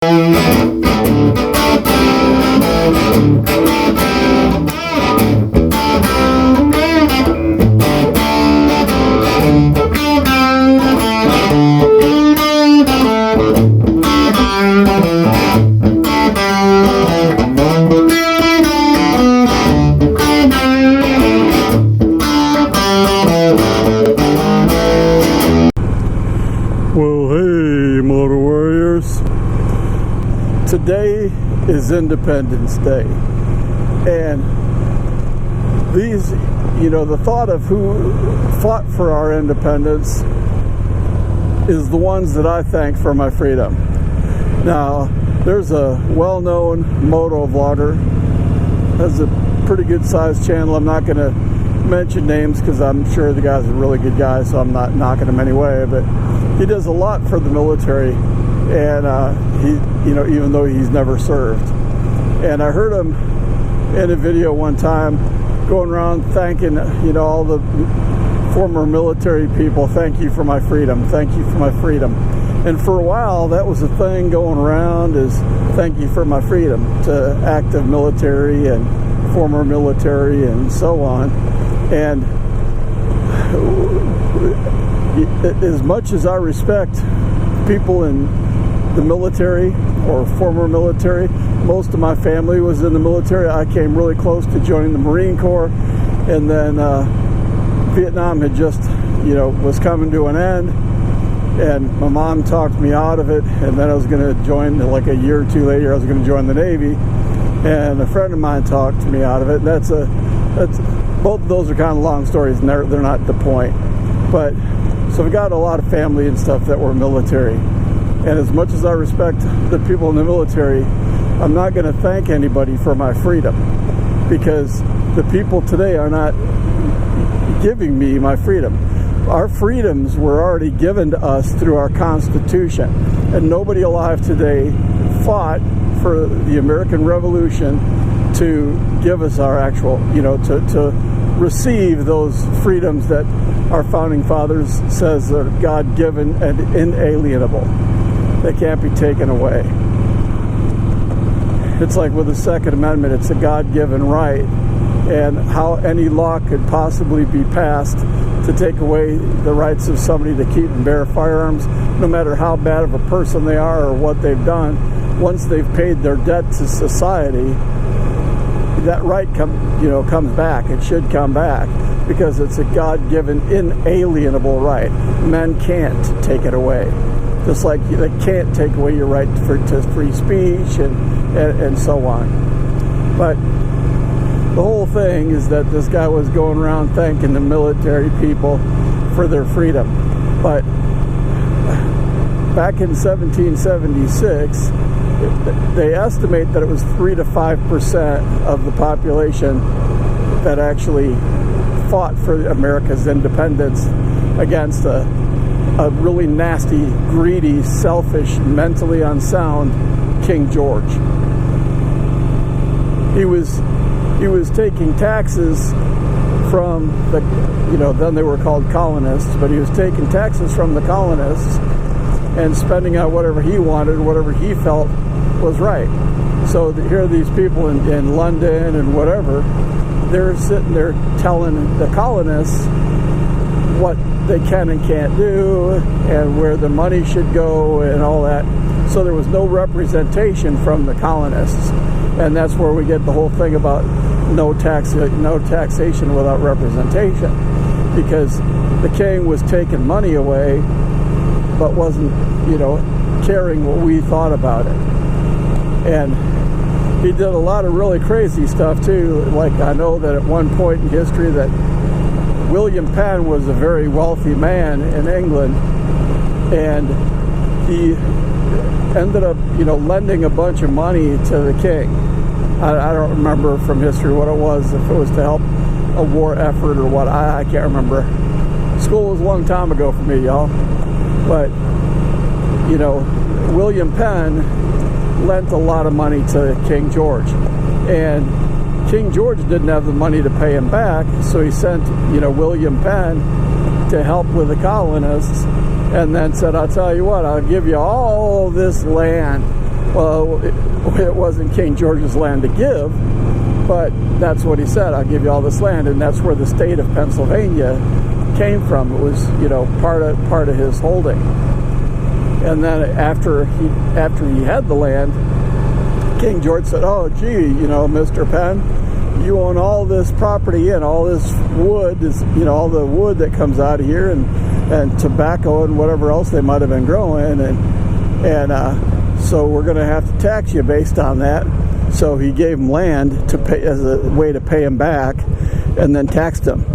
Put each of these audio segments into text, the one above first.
Well, hey, Motor Warriors. Today is Independence Day. And these, the thought of who fought for our independence is the ones that I thank for my freedom. Now, there's a well-known moto vlogger, has a pretty good sized channel. I'm not going to mention names because I'm sure the guy's a really good guy, so I'm not knocking him anyway, but he does a lot for the military, and he, even though he's never served. And I heard him in a video one time going around thanking, all the former military people. Thank you for my freedom. Thank you for my freedom. And for a while, that was a thing going around, is thank you for my freedom, to active military and former military and so on. And as much as I respect people in the military or former military, most of my family was in the military. I came really close to joining the Marine Corps, and then Vietnam had just, was coming to an end, and my mom talked me out of it, and then I was going to join, like a year or two later, I was going to join the Navy, and a friend of mine talked me out of it. That's both of those are kind of long stories, and they're not the point. But so we got a lot of family and stuff that were military. And as much as I respect the people in the military, I'm not going to thank anybody for my freedom, because the people today are not giving me my freedom. Our freedoms were already given to us through our Constitution. And nobody alive today fought for the American Revolution to give us our actual, to receive those freedoms that our founding fathers says are God-given and inalienable. They can't be taken away. It's like with the Second Amendment, it's a God-given right, and how any law could possibly be passed to take away the rights of somebody to keep and bear firearms, no matter how bad of a person they are or what they've done. Once they've paid their debt to society, that right comes back. It should come back, because it's a God-given, inalienable right. Men can't take it away. Just like they can't take away your right to free speech and so on. But the whole thing is that this guy was going around thanking the military people for their freedom. But back in 1776, they estimate that it was 3 to 5% of the population that actually fought for America's independence against a really nasty, greedy, selfish, mentally unsound King George. He was taking taxes from the, then they were called colonists, but he was taking taxes from the colonists and spending out whatever he wanted, whatever he felt was right. So here are these people in London and whatever, they're sitting there telling the colonists what they can and can't do and where the money should go and all that. So there was no representation from the colonists. And that's where we get the whole thing about no taxation without representation, because the king was taking money away but wasn't, caring what we thought about it. And he did a lot of really crazy stuff too. Like, I know that at one point in history that William Penn was a very wealthy man in England, and he ended up, lending a bunch of money to the king. I don't remember from history what it was, if it was to help a war effort or what. I can't remember. School was a long time ago for me, y'all. But, William Penn lent a lot of money to King George. And King George didn't have the money to pay him back, so he sent, William Penn to help with the colonists, and then said, I'll tell you what, I'll give you all this land Well, it wasn't King George's land to give, but that's what he said. I'll give you all this land, and that's where the state of Pennsylvania came from. It was, part of his holding. And then after he had the land, King George said, "Oh, gee, Mr. Penn, you own all this property and all this wood, all the wood that comes out of here, and tobacco and whatever else they might have been growing, and so we're going to have to tax you based on that." So he gave him land to pay as a way to pay him back, and then taxed him.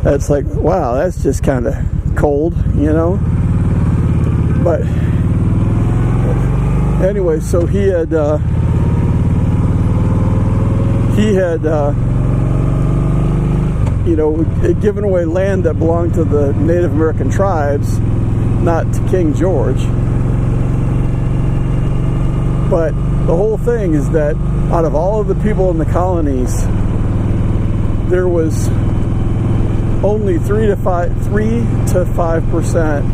That's like, wow, that's just kind of cold, But anyway, so he had given away land that belonged to the Native American tribes, not to King George. But the whole thing is that out of all of the people in the colonies, there was only 3 to 5%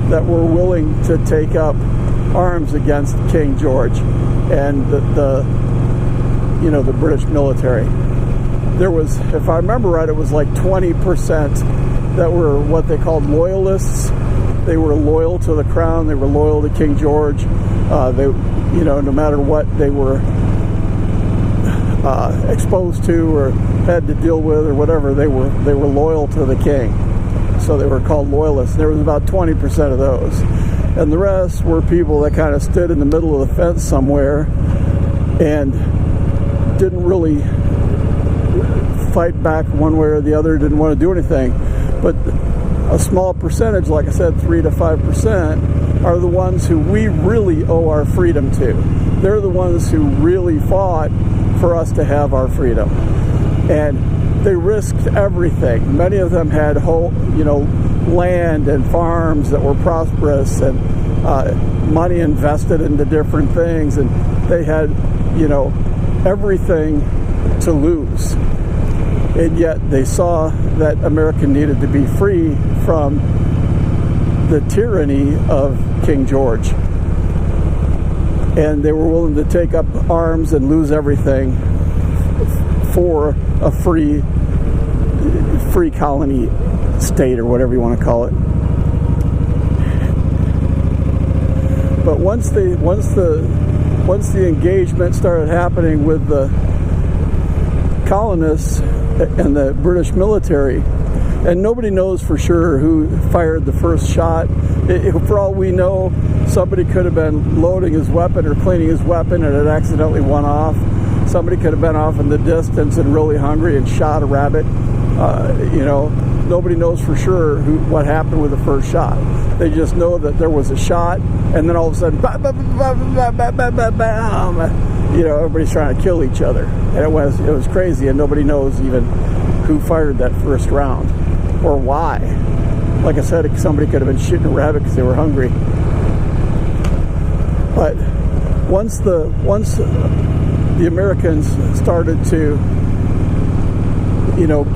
that were willing to take up arms against King George and the British military. There was, if I remember right, it was like 20% that were what they called loyalists. They were loyal to the crown. They were loyal to King George. No matter what they were exposed to or had to deal with or whatever, they were loyal to the king. So they were called loyalists. There was about 20% of those, and the rest were people that kind of stood in the middle of the fence somewhere and didn't really fight back one way or the other, didn't want to do anything. But a small percentage, like I said, 3 to 5%, are the ones who we really owe our freedom to. They're the ones who really fought for us to have our freedom. And they risked everything. Many of them had whole, land and farms that were prosperous and money invested into different things, and they had, everything to lose. And yet they saw that America needed to be free from the tyranny of King George. And they were willing to take up arms and lose everything for a free colony state, or whatever you want to call it. But once the engagement started happening with the colonists and the British military, and nobody knows for sure who fired the first shot. For all we know, somebody could have been loading his weapon or cleaning his weapon and it accidentally went off. Somebody could have been off in the distance and really hungry and shot a rabbit. Nobody knows for sure what happened with the first shot. They just know that there was a shot, and then all of a sudden, everybody's trying to kill each other, and it was crazy, and nobody knows even who fired that first round or why. Like I said, somebody could have been shooting a rabbit because they were hungry. But once the Americans started to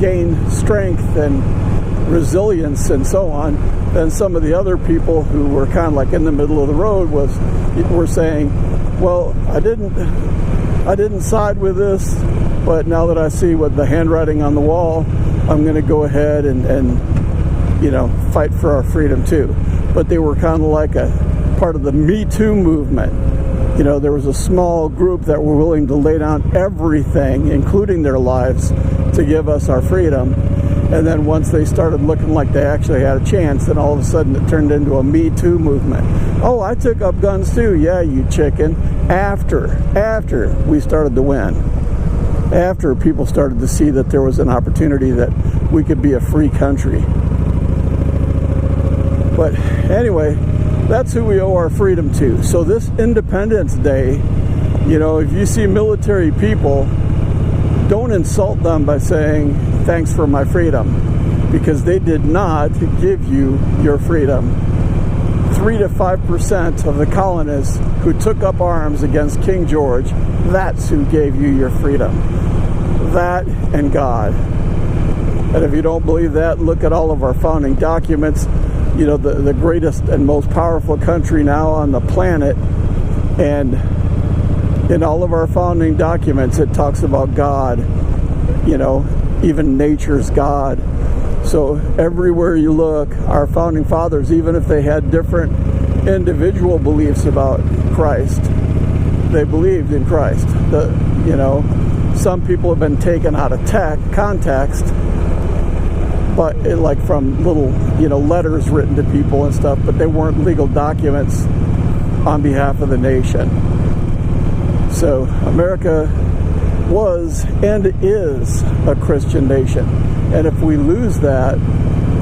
gain strength and resilience and so on, then some of the other people who were kind of like in the middle of the road were saying, well, I didn't side with this, but now that I see what the handwriting on the wall, I'm going to go ahead and fight for our freedom too. But they were kind of like a part of the Me Too movement. There was a small group that were willing to lay down everything, including their lives, to give us our freedom. And then once they started looking like they actually had a chance, then all of a sudden it turned into a Me Too movement. Oh, I took up guns too. Yeah, you chicken. After we started to win. After people started to see that there was an opportunity that we could be a free country. But anyway, that's who we owe our freedom to. So this Independence Day, if you see military people, don't insult them by saying, thanks for my freedom, because they did not give you your freedom. 3 to 5% of the colonists who took up arms against King George, that's who gave you your freedom. That and God. And if you don't believe that, look at all of our founding documents. The greatest and most powerful country now on the planet, and In all of our founding documents, it talks about God, even nature's God. So everywhere you look, our founding fathers, even if they had different individual beliefs about Christ, they believed in Christ. Some people have been taken out of context, but like from little, letters written to people and stuff, but they weren't legal documents on behalf of the nation. So America was and is a Christian nation. And if we lose that,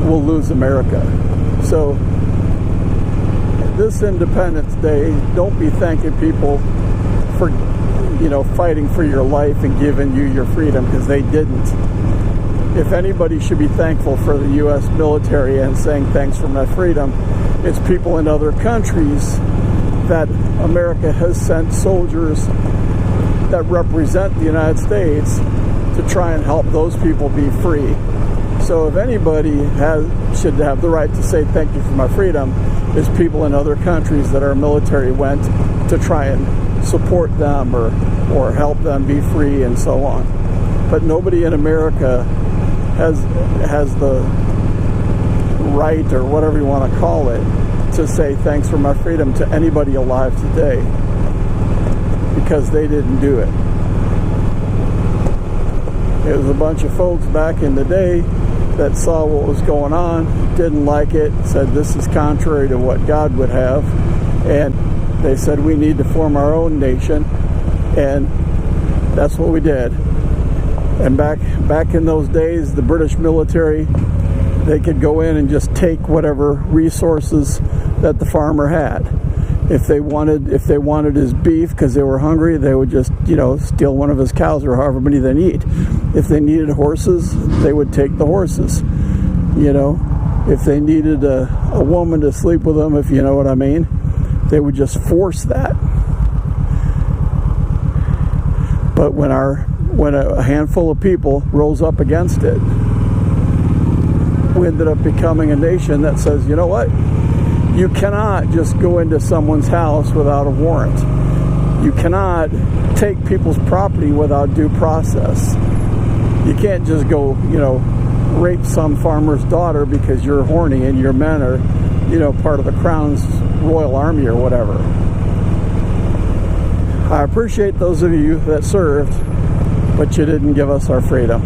we'll lose America. So this Independence Day, don't be thanking people for, fighting for your life and giving you your freedom, because they didn't. If anybody should be thankful for the U.S. military and saying thanks for my freedom, it's people in other countries that America has sent soldiers that represent the United States to try and help those people be free. So if anybody should have the right to say thank you for my freedom, it's people in other countries that our military went to try and support them or help them be free and so on. But nobody in America has the right, or whatever you want to call it, to say thanks for my freedom to anybody alive today, because they didn't do it. It was a bunch of folks back in the day that saw what was going on, didn't like it, said this is contrary to what God would have, and they said we need to form our own nation, and that's what we did. And back in those days, the British military, they could go in and just take whatever resources that the farmer had. If they wanted his beef because they were hungry, they would just, steal one of his cows or however many they need. If they needed horses, they would take the horses. If they needed a woman to sleep with them, if you know what I mean, they would just force that. But when a handful of people rose up against it, we ended up becoming a nation that says, you know what? You cannot just go into someone's house without a warrant. You cannot take people's property without due process. You can't just go, rape some farmer's daughter because you're horny and your men are, part of the Crown's Royal Army or whatever. I appreciate those of you that served, but you didn't give us our freedom.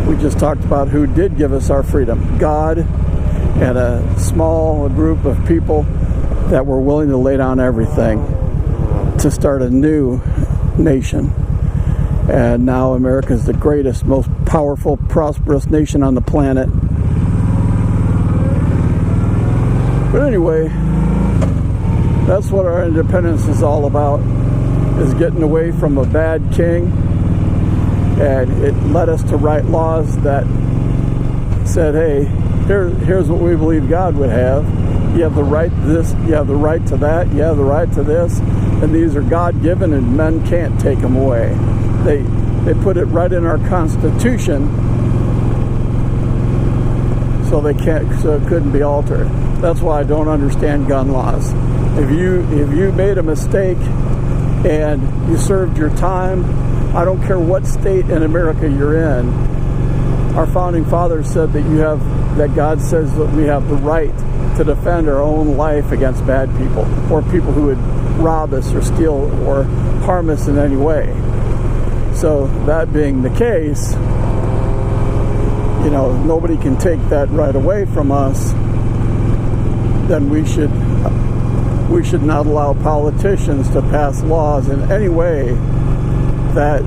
We just talked about who did give us our freedom. God, and a small group of people that were willing to lay down everything to start a new nation. And now America is the greatest, most powerful, prosperous nation on the planet. But anyway, that's what our independence is all about, is getting away from a bad king. And it led us to write laws that said, hey, here's what we believe God would have. You have the right to this, you have the right to that, you have the right to this, and these are God-given and men can't take them away. They put it right in our Constitution, so it couldn't be altered. That's why I don't understand gun laws. If you made a mistake and you served your time, I don't care what state in America you're in, our founding fathers said that God says that we have the right to defend our own life against bad people or people who would rob us or steal or harm us in any way. So that being the case, nobody can take that right away from us. Then we should not allow politicians to pass laws in any way that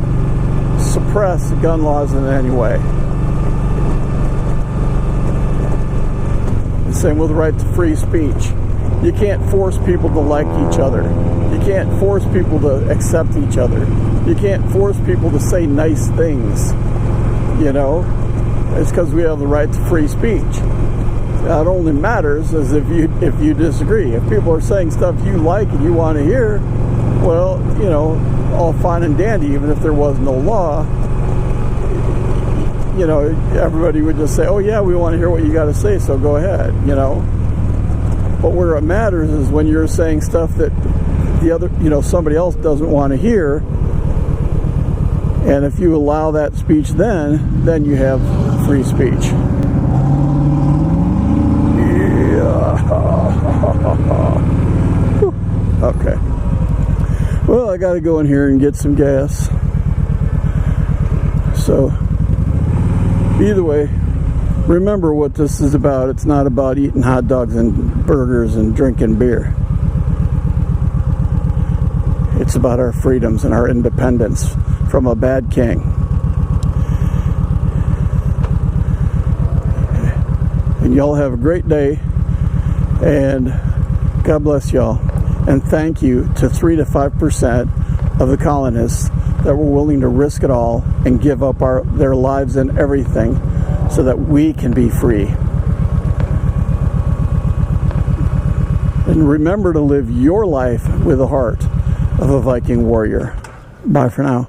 suppress gun laws in any way. The same with the right to free speech. You can't force people to like each other. You can't force people to accept each other. You can't force people to say nice things. It's because we have the right to free speech. It only matters as if you disagree. If people are saying stuff you like and you want to hear, well, all fine and dandy. Even if there was no law, everybody would just say, oh yeah, we want to hear what you got to say, so go ahead, But where it matters is when you're saying stuff that the other, somebody else doesn't want to hear. And if you allow that speech, then you have free speech. Yeah. Okay. Well, I got to go in here and get some gas. So, either way, remember what this is about. It's not about eating hot dogs and burgers and drinking beer. It's about our freedoms and our independence from a bad king. And y'all have a great day, and God bless y'all. And thank you to 3 to 5% of the colonists that were willing to risk it all and give up their lives and everything so that we can be free. And remember to live your life with the heart of a Viking warrior. Bye for now.